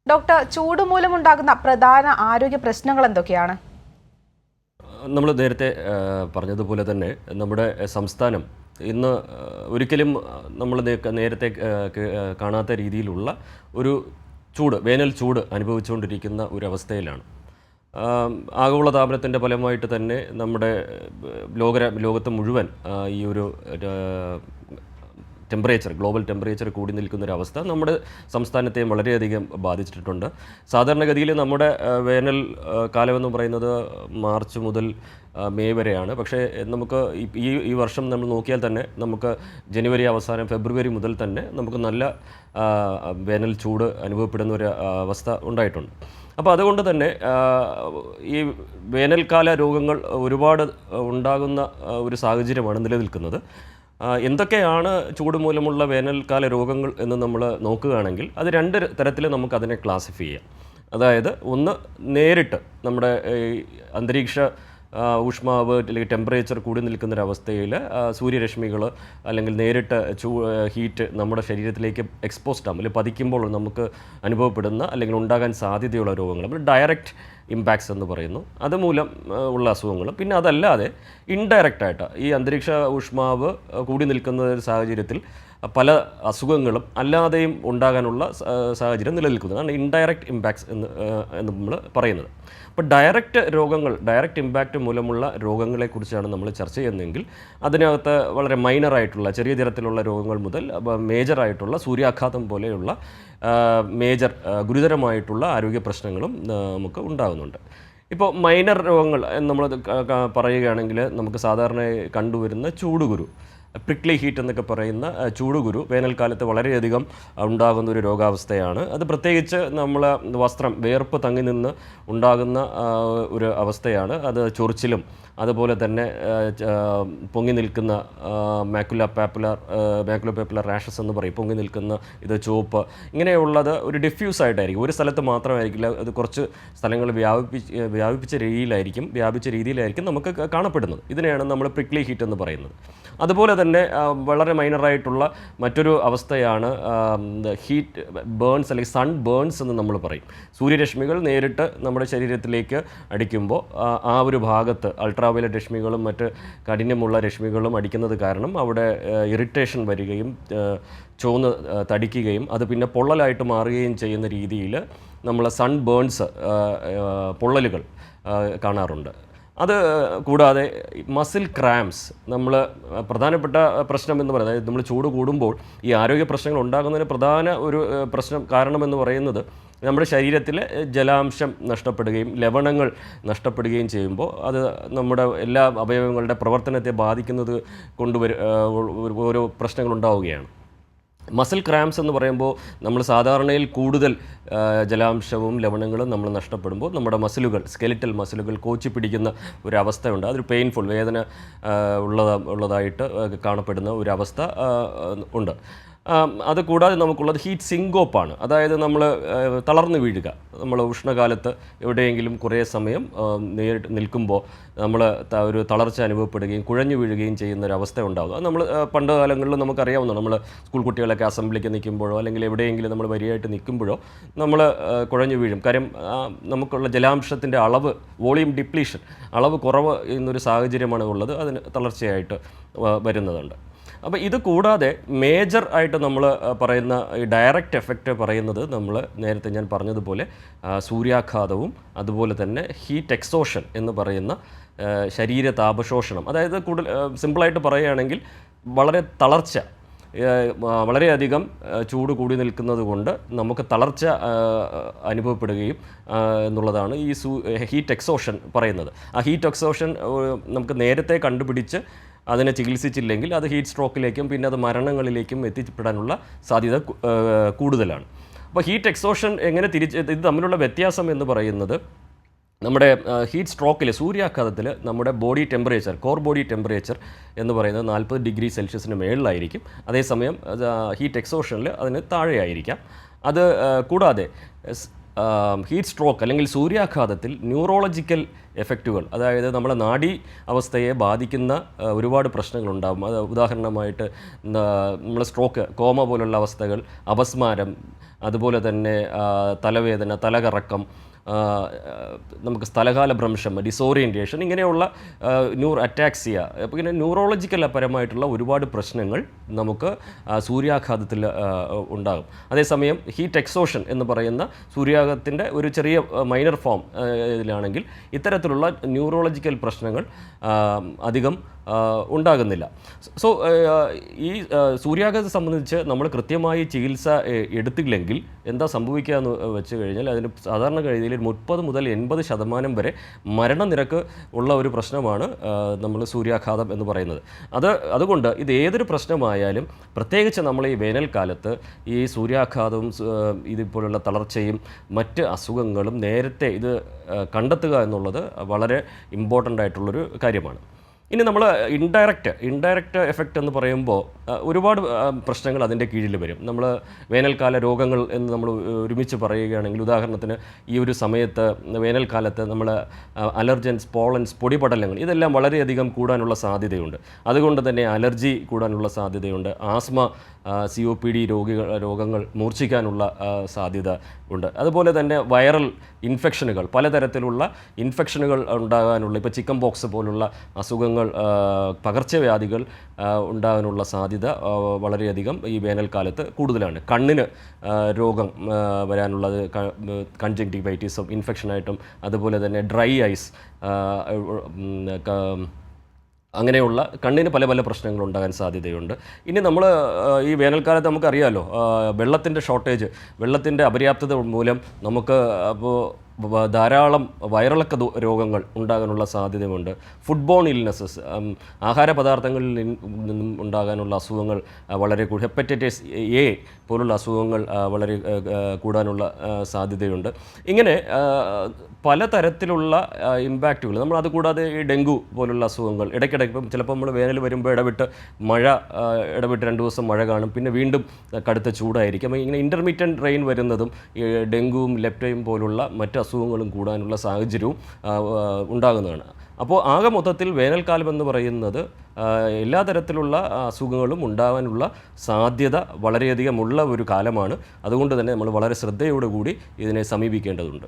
Doctor, ചൂട് മൂലമുണ്ടാകുന്ന പ്രധാന ആരോഗ്യ പ്രശ്നങ്ങൾ എന്തൊക്കെയാണ്? നമ്മൾ നേരത്തെ പറഞ്ഞതുപോലെ തന്നെ നമ്മുടെ സംസ്ഥാനം ഇന്ന് ഒരിക്കലും നമ്മൾ നേരത്തെ കാണാത്ത രീതിയിലുള്ള ഒരു വേനൽ ചൂട് അനുഭവിച്ചുകൊണ്ടിരിക്കുന്ന ഒരു അവസ്ഥയിലാണ്. ആഗോളതാപനത്തിൻ്റെ ഫലമായിട്ട് തന്നെ നമ്മുടെ ലോകത്ത് മുഴുവൻ ഈ ഒരു ഗ്ലോബൽ ടെമ്പറേച്ചർ കൂടി നിൽക്കുന്നൊരവസ്ഥ നമ്മുടെ സംസ്ഥാനത്തെ വളരെയധികം ബാധിച്ചിട്ടുണ്ട്. സാധാരണഗതിയിൽ നമ്മുടെ വേനൽ കാലമെന്ന് പറയുന്നത് മാർച്ച് മുതൽ മെയ് വരെയാണ്. പക്ഷേ നമുക്ക് ഈ വർഷം നമ്മൾ നോക്കിയാൽ തന്നെ നമുക്ക് ജനുവരി അവസാനം ഫെബ്രുവരി മുതൽ തന്നെ നമുക്ക് നല്ല വേനൽ ചൂട് അനുഭവപ്പെടുന്ന ഒരു അവസ്ഥ ഉണ്ടായിട്ടുണ്ട്. അപ്പോൾ അതുകൊണ്ട് തന്നെ ഈ വേനൽക്കാല രോഗങ്ങൾ ഒരുപാട് ഉണ്ടാകുന്ന ഒരു സാഹചര്യമാണ് നിലനിൽക്കുന്നത്. എന്തൊക്കെയാണ് ചൂട് മൂലമുള്ള വേനൽക്കാല രോഗങ്ങൾ എന്ന് നമ്മൾ നോക്കുകയാണെങ്കിൽ അത് രണ്ട് തരത്തിൽ നമുക്കതിനെ ക്ലാസിഫൈ ചെയ്യാം. അതായത് ഒന്ന്, നേരിട്ട് നമ്മുടെ അന്തരീക്ഷ ഊഷ്മാവ് അല്ലെങ്കിൽ ടെമ്പറേച്ചർ കൂടി നിൽക്കുന്നൊരവസ്ഥയിൽ സൂര്യരശ്മികൾ അല്ലെങ്കിൽ നേരിട്ട് ഹീറ്റ് നമ്മുടെ ശരീരത്തിലേക്ക് എക്സ്പോസ്ഡ് ആകും, അല്ലെങ്കിൽ പതിക്കുമ്പോൾ നമുക്ക് അനുഭവപ്പെടുന്ന അല്ലെങ്കിൽ ഉണ്ടാകാൻ സാധ്യതയുള്ള രോഗങ്ങൾ നമ്മൾ ഡയറക്റ്റ് ഇമ്പാക്ട്സ് എന്ന് പറയുന്നു. അതുമൂലം ഉള്ള അസുഖങ്ങൾ. പിന്നെ അതല്ലാതെ ഇൻഡയറക്റ്റായിട്ട് ഈ അന്തരീക്ഷ ഊഷ്മാവ് കൂടി നിൽക്കുന്ന ഒരു സാഹചര്യത്തിൽ പല അസുഖങ്ങളും അല്ലാതെയും ഉണ്ടാകാനുള്ള സാഹചര്യം നിലനിൽക്കുന്നതാണ് ഇൻഡയറക്റ്റ് ഇമ്പാക്ട്സ് എന്ന് നമ്മൾ പറയുന്നത്. അപ്പോൾ ഡയറക്റ്റ് ഇമ്പാക്റ്റ് മൂലമുള്ള രോഗങ്ങളെക്കുറിച്ചാണ് നമ്മൾ ചർച്ച ചെയ്യുന്നതെങ്കിൽ അതിനകത്ത് വളരെ മൈനറായിട്ടുള്ള ചെറിയ തരത്തിലുള്ള രോഗങ്ങൾ മുതൽ മേജറായിട്ടുള്ള സൂര്യാഘാതം പോലെയുള്ള ഗുരുതരമായിട്ടുള്ള ആരോഗ്യ പ്രശ്നങ്ങളും നമുക്ക് ഉണ്ടാകുന്നുണ്ട്. ഇപ്പോൾ മൈനർ രോഗങ്ങൾ നമ്മൾ പറയുകയാണെങ്കിൽ നമുക്ക് സാധാരണ കണ്ടുവരുന്ന ചൂടുകുരു, പ്രിക്ലി ഹീറ്റ് എന്നൊക്കെ പറയുന്ന ചൂടുകുരു വേനൽക്കാലത്ത് വളരെയധികം ഉണ്ടാകുന്ന ഒരു രോഗാവസ്ഥയാണ്. അത് പ്രത്യേകിച്ച് നമ്മൾ വേർപ്പ് തങ്ങി നിന്ന് ഉണ്ടാകുന്ന ഒരു അവസ്ഥയാണ്. അത് ചൊറിച്ചിലും അതുപോലെ തന്നെ പൊങ്ങി നിൽക്കുന്ന മാക്കുല പേപ്പുലർ റാഷസ് എന്ന് പറയും. പൊങ്ങി നിൽക്കുന്ന ഇത് ചുവപ്പ്, ഇങ്ങനെയുള്ളത് ഒരു ഡിഫ്യൂസ് ആയിട്ടായിരിക്കും, ഒരു സ്ഥലത്ത് മാത്രമായിരിക്കില്ല, അത് കുറച്ച് സ്ഥലങ്ങൾ വ്യാപിച്ച രീതിയിലായിരിക്കും നമുക്ക് കാണപ്പെടുന്നത്. ഇതിനെയാണ് നമ്മൾ പ്രിക്ലി ഹീറ്റ് എന്ന് പറയുന്നത്. അതുപോലെ തന്നെ വളരെ മൈനറായിട്ടുള്ള മറ്റൊരു അവസ്ഥയാണ് ഹീറ്റ് ബേൺസ് അല്ലെങ്കിൽ സൺ ബേൺസ് എന്ന് നമ്മൾ പറയും. സൂര്യരശ്മികൾ നേരിട്ട് നമ്മുടെ ശരീരത്തിലേക്ക് അടിക്കുമ്പോൾ ആ ഒരു ഭാഗത്ത് അൾട്രാവയലറ്റ് രശ്മികളും മറ്റ് കഠിനമുള്ള രശ്മികളും അടിക്കുന്നത് കാരണം അവിടെ ഇറിറ്റേഷൻ വരികയും ചുവന്ന് തടിക്കുകയും അത് പിന്നെ പൊള്ളലായിട്ട് മാറുകയും ചെയ്യുന്ന രീതിയിൽ നമ്മൾ സൺ ബേൺസ് പൊള്ളലുകൾ കാണാറുണ്ട്. അത് കൂടാതെ മസിൽ ക്രാംസ്, നമ്മൾ പ്രധാനപ്പെട്ട പ്രശ്നം എന്ന് പറയുന്നത്, അതായത് നമ്മൾ ചൂട് കൂടുമ്പോൾ ഈ ആരോഗ്യ പ്രശ്നങ്ങൾ ഉണ്ടാകുന്നതിന് പ്രധാന ഒരു കാരണമെന്ന് പറയുന്നത് നമ്മുടെ ശരീരത്തിലെ ജലാംശം നഷ്ടപ്പെടുകയും ലവണങ്ങൾ നഷ്ടപ്പെടുകയും ചെയ്യുമ്പോൾ അത് നമ്മുടെ എല്ലാ അവയവങ്ങളുടെ പ്രവർത്തനത്തെ ബാധിക്കുന്നത് ഓരോ പ്രശ്നങ്ങളുണ്ടാവുകയാണ്. മസിൽ ക്രാംസ് എന്ന് പറയുമ്പോൾ നമ്മൾ സാധാരണയിൽ കൂടുതൽ ജലാംശവും ലവണങ്ങളും നമ്മൾ നഷ്ടപ്പെടുമ്പോൾ നമ്മുടെ സ്കെലിറ്റൽ മസിലുകൾ കോച്ചി പിടിക്കുന്ന ഒരവസ്ഥയുണ്ട്. അതൊരു പെയിൻഫുൾ വേദന ഉള്ളതായിട്ട് കാണപ്പെടുന്ന ഒരവസ്ഥ ഉണ്ട്. അതുകൂടാതെ നമുക്കുള്ളത് ഹീറ്റ് സിങ്കോപ്പാണ്. അതായത് നമ്മൾ തളർന്നു വീഴുക. നമ്മൾ ഉഷ്ണകാലത്ത് എവിടെയെങ്കിലും കുറേ സമയം നേരിട്ട് നിൽക്കുമ്പോൾ നമ്മൾ ഒരു തളർച്ച അനുഭവപ്പെടുകയും കുഴഞ്ഞു വീഴുകയും ചെയ്യുന്നൊരവസ്ഥ ഉണ്ടാകും. അത് നമ്മൾ പണ്ട് കാലങ്ങളിൽ നമുക്കറിയാവുന്നതാണ്. നമ്മൾ സ്കൂൾ കുട്ടികളൊക്കെ അസംബ്ലിക്ക് നിൽക്കുമ്പോഴോ അല്ലെങ്കിൽ എവിടെയെങ്കിലും നമ്മൾ വരിയായിട്ട് നിൽക്കുമ്പോഴോ നമ്മൾ കുഴഞ്ഞു വീഴും. കാര്യം നമുക്കുള്ള ജലാംശത്തിൻ്റെ വോളിയം ഡിപ്ലീഷൻ കുറവ് എന്നൊരു സാഹചര്യമാണ് ഉള്ളത്. അതിന് തളർച്ചയായിട്ട് വരുന്നതുണ്ട്. അപ്പോൾ ഇത് കൂടാതെ മേജർ ആയിട്ട് നമ്മൾ പറയുന്ന ഈ ഡയറക്റ്റ് എഫക്റ്റ് പറയുന്നത് നമ്മൾ നേരത്തെ ഞാൻ പറഞ്ഞതുപോലെ സൂര്യാഘാതവും അതുപോലെ തന്നെ ഹീറ്റ് എക്സോഷൻ എന്ന് പറയുന്ന ശരീര താപശോഷണം. അതായത് സിമ്പിളായിട്ട് പറയുകയാണെങ്കിൽ വളരെ തളർച്ച, വളരെയധികം ചൂട് കൂടി നിൽക്കുന്നത് കൊണ്ട് നമുക്ക് തളർച്ച അനുഭവപ്പെടുകയും എന്നുള്ളതാണ് ഈ ഹീറ്റ് എക്സോഷൻ പറയുന്നത്. ആ ഹീറ്റ് എക്സോഷൻ നമുക്ക് നേരത്തെ കണ്ടുപിടിച്ച് അതിനെ ചികിത്സിച്ചില്ലെങ്കിൽ അത് ഹീറ്റ് സ്ട്രോക്കിലേക്കും പിന്നെ അത് മരണങ്ങളിലേക്കും എത്തിപ്പെടാനുള്ള സാധ്യത കൂടുതലാണ്. അപ്പോൾ ഹീറ്റ് എക്സോഷൻ ഇത് തമ്മിലുള്ള വ്യത്യാസം എന്ന് പറയുന്നത്, നമ്മുടെ ഹീറ്റ് സ്ട്രോക്കിൽ സൂര്യാഘാതത്തിൽ നമ്മുടെ കോർ ബോഡി ടെമ്പറേച്ചർ എന്ന് പറയുന്നത് 40 ഡിഗ്രി സെൽഷ്യസിന് മേളിലായിരിക്കും. അതേസമയം ഹീറ്റ് എക്സോഷനിൽ അതിന് താഴെയായിരിക്കാം. അത് കൂടാതെ ഹീറ്റ് സ്ട്രോക്ക് അല്ലെങ്കിൽ സൂര്യാഘാതത്തിൽ ന്യൂറോളജിക്കൽ എഫക്റ്റുകൾ, അതായത് നമ്മളെ നാഡീ അവസ്ഥയെ ബാധിക്കുന്ന ഒരുപാട് പ്രശ്നങ്ങളുണ്ടാകും. അത് ഉദാഹരണമായിട്ട് നമ്മളെ സ്ട്രോക്ക്, കോമ പോലുള്ള അവസ്ഥകൾ, അപസ്മാരം, അതുപോലെ തന്നെ തലവേദന, തലകറക്കം, നമുക്ക് സ്ഥലകാല ഭ്രംശം, ഡിസോറിയൻറ്റേഷൻ, ഇങ്ങനെയുള്ള അറ്റാക്സിയ, ഇങ്ങനെ ന്യൂറോളജിക്കൽ പരമായിട്ടുള്ള ഒരുപാട് പ്രശ്നങ്ങൾ നമുക്ക് സൂര്യാഘാതത്തിൽ ഉണ്ടാകും. അതേസമയം ഹീറ്റ് എക്സോഷൻ എന്ന് പറയുന്ന സൂര്യാഘാതത്തിൻ്റെ ഒരു ചെറിയ മൈനർ ഫോം ഇതിലാണെങ്കിൽ ഇത്തരത്തിലുള്ള ന്യൂറോളജിക്കൽ പ്രശ്നങ്ങൾ അധികം ഉണ്ടാകുന്നില്ല. സോ ഈ സൂര്യാഘാതത്തെ സംബന്ധിച്ച് നമ്മൾ കൃത്യമായി ചികിത്സ എടുത്തില്ലെങ്കിൽ എന്താ സംഭവിക്കുക എന്ന് വെച്ച് കഴിഞ്ഞാൽ അതിന് സാധാരണ ഗതിയിൽ 30 മുതൽ 80% വരെ മരണനിരക്ക് ഉള്ള ഒരു പ്രശ്നമാണ് നമ്മൾ സൂര്യാഘാതം എന്ന് പറയുന്നത്. അതുകൊണ്ട് ഇത് ഏതൊരു പ്രശ്നമായാലും, പ്രത്യേകിച്ച് നമ്മൾ ഈ വേനൽക്കാലത്ത് ഈ സൂര്യാഘാതവും ഇതുപോലുള്ള തളർച്ചയും മറ്റ് അസുഖങ്ങളും നേരത്തെ ഇത് കണ്ടെത്തുക എന്നുള്ളത് വളരെ ഇമ്പോർട്ടൻ്റ് ആയിട്ടുള്ളൊരു കാര്യമാണ്. ഇനി നമ്മൾ ഇൻഡയറക്റ്റ് എഫക്റ്റ് എന്ന് പറയുമ്പോൾ ഒരുപാട് പ്രശ്നങ്ങൾ അതിൻ്റെ കീഴിൽ വരും. നമ്മൾ വേനൽക്കാല രോഗങ്ങൾ എന്ന് നമ്മൾ ഒരുമിച്ച് പറയുകയാണെങ്കിൽ, ഉദാഹരണത്തിന് ഈ ഒരു സമയത്ത് വേനൽക്കാലത്ത് നമ്മൾ അലർജൻസ്, പോളൻസ്, പൊടിപടലങ്ങൾ ഇതെല്ലാം വളരെയധികം കൂടാനുള്ള സാധ്യതയുണ്ട്. അതുകൊണ്ട് തന്നെ അലർജി കൂടാനുള്ള സാധ്യതയുണ്ട്. ആസ്മ, COPD രോഗങ്ങൾ മൂർച്ഛിക്കാനുള്ള സാധ്യത ഉണ്ട്. അതുപോലെ തന്നെ വൈറൽ ഇൻഫെക്ഷനുകൾ, പലതരത്തിലുള്ള ഇൻഫെക്ഷനുകൾ ഉണ്ടാകാനുള്ള, ഇപ്പോൾ ചിക്കൻ ബോക്സ് പോലുള്ള അസുഖങ്ങൾ, പകർച്ചവ്യാധികൾ ഉണ്ടാകാനുള്ള സാധ്യത വളരെയധികം ഈ വേനൽക്കാലത്ത് കൂടുതലാണ്. കണ്ണിന് രോഗം വരാനുള്ളത് കൺജങ്ക്റ്റിവൈറ്റിസും ഇൻഫെക്ഷനായിട്ടും, അതുപോലെ തന്നെ ഡ്രൈ ഐസ്, അങ്ങനെയുള്ള കണ്ണിന് പല പല പ്രശ്നങ്ങൾ ഉണ്ടാകാൻ സാധ്യതയുണ്ട്. ഇനി നമ്മൾ ഈ വേനൽക്കാലത്ത് നമുക്കറിയാമല്ലോ, വെള്ളത്തിൻ്റെ ഷോർട്ടേജ്, വെള്ളത്തിൻ്റെ അപര്യാപ്തത മൂലം നമുക്ക് ധാരാളം വയറിളക്ക രോഗങ്ങൾ ഉണ്ടാകാനുള്ള സാധ്യതയുണ്ട്. ഫുഡ് ഇൽനെസ്സസ്, ആഹാര പദാർത്ഥങ്ങളിൽ നിന്നും ഉണ്ടാകാനുള്ള അസുഖങ്ങൾ വളരെ ഹെപ്പറ്റൈറ്റിസ് A പോലുള്ള അസുഖങ്ങൾ വളരെ കൂടാനുള്ള സാധ്യതയുണ്ട്. ഇങ്ങനെ പലതരത്തിലുള്ള ഇമ്പാക്റ്റുകൾ നമ്മൾ, അതുകൂടാതെ ഈ ഡെങ്കു പോലുള്ള അസുഖങ്ങൾ ഇടയ്ക്കിടയ്ക്ക് ചിലപ്പോൾ നമ്മൾ വേനൽ വരുമ്പോൾ ഇടവിട്ട് 2 ദിവസം മഴ കാണും, പിന്നെ വീണ്ടും കടുത്ത ചൂടായിരിക്കും. ഇങ്ങനെ ഇൻ്റർമീഡിയറ്റ് റെയിൻ വരുന്നതും ഈ ഡെങ്കുവും ലെപ്റ്റയും പോലുള്ള മറ്റ് അസുഖങ്ങളും കൂടാനുള്ള സാഹചര്യവും ഉണ്ടാകുന്നതാണ്. അപ്പോൾ ആകെ മൊത്തത്തിൽ വേനൽക്കാലം എന്ന് പറയുന്നത് എല്ലാ തരത്തിലുള്ള അസുഖങ്ങളും ഉണ്ടാകാനുള്ള സാധ്യത വളരെയധികം ഉള്ള ഒരു കാലമാണ്. അതുകൊണ്ട് തന്നെ നമ്മൾ വളരെ ശ്രദ്ധയോടുകൂടി ഇതിനെ സമീപിക്കേണ്ടതുണ്ട്.